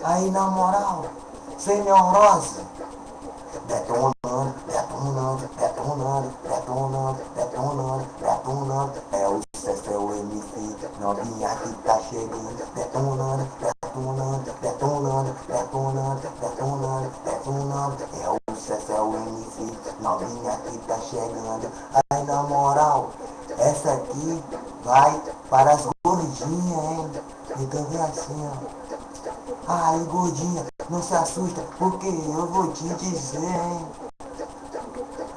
Aí na moral, sem neurose, detonando, detonando, detonando, detonando, detonando, detonando. É o sucesso, é o MC, novinha que tá chegando, detonando, detonando, detonando, detonando, detonando, detonando. É o sucesso, é o MC, novinha que tá chegando. Aí na moral, essa aqui vai para as gordinhas, hein? Então vem assim, ó. Aí gordinha, não se assusta, porque eu vou te dizer, hein?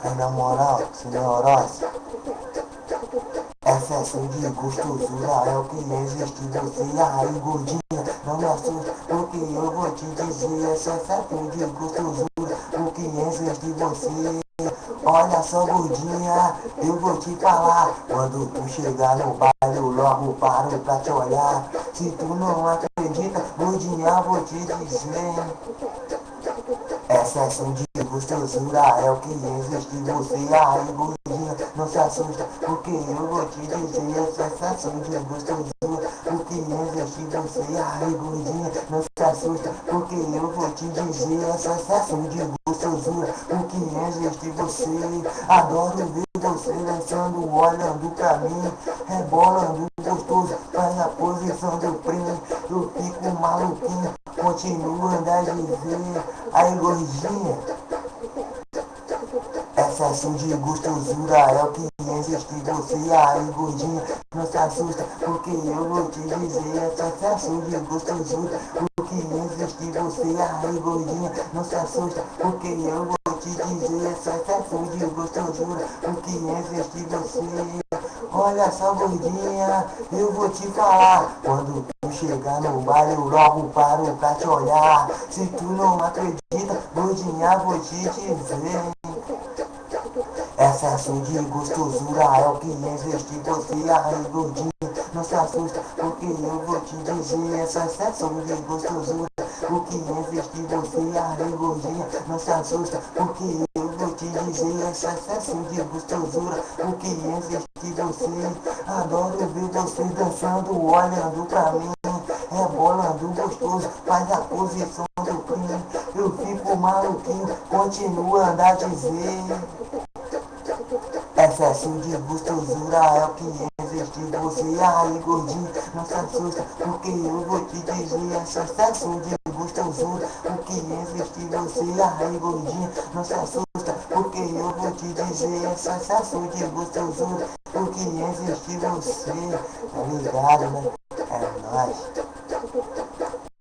Aí na moral, sem neurose, excesso de gostosura é o que existe em você. Aí gordinha, não me assusta, porque eu vou te dizer. Esse excesso de gostosura, o que existe em você. Olha só gordinha, eu vou te falar. Quando tu chegar no baile, eu logo paro pra te olhar. Se tu não acredita, gordinha, vou te dizer. Excesso de gostosura é o que existe em você. Aí gordinha, não se assusta, porque eu vou te dizer. Esse excesso de gostosura, o que existe em você. Aí gordinha, não se assusta, porque eu vou te dizer. Esse excesso de gostosura, o que existe em você. Adoro ver você dançando, olhando pra mim, rebolando gostoso, faz a posição do primo. Eu fico maluquinho, continuo a andar de ver. Aí gordinha, excesso de gostosura é o que existe em você. Aí gordinha, não se assusta, porque eu vou te dizer. Esse excesso de gostosura, o que existe em você. Aí gordinha, não se assusta, porque eu vou te dizer. Esse excesso de gostosura, o que existe em você. Olha só gordinha, eu vou te falar. Quando tu chegar no baile, eu logo paro pra te olhar. Se tu não acredita, gordinha, vou te dizer. Excesso de gostosura é o que existe em você. Aí gordinha, não se assusta, porque eu vou te dizer. Esse excesso de gostosura, o que existe em você. Aí gordinha, não se assusta, porque eu vou te dizer. Esse excesso de gostosura, o que existe em você. Adoro ver você dançando, olhando pra mim, rebolando gostoso, faz a posição do crime. Eu fico maluquinho, continua a andar dizer. Excesso de gostosura é o que existe em você. Aí gordinho, não se assusta, porque eu vou te dizer. Esse excesso de gostosura, o que existe em você. Aí gordinho, não se assusta, porque eu vou te dizer. Esse excesso de gostosura, o que existe em você. Tá ligado, né? É nóis.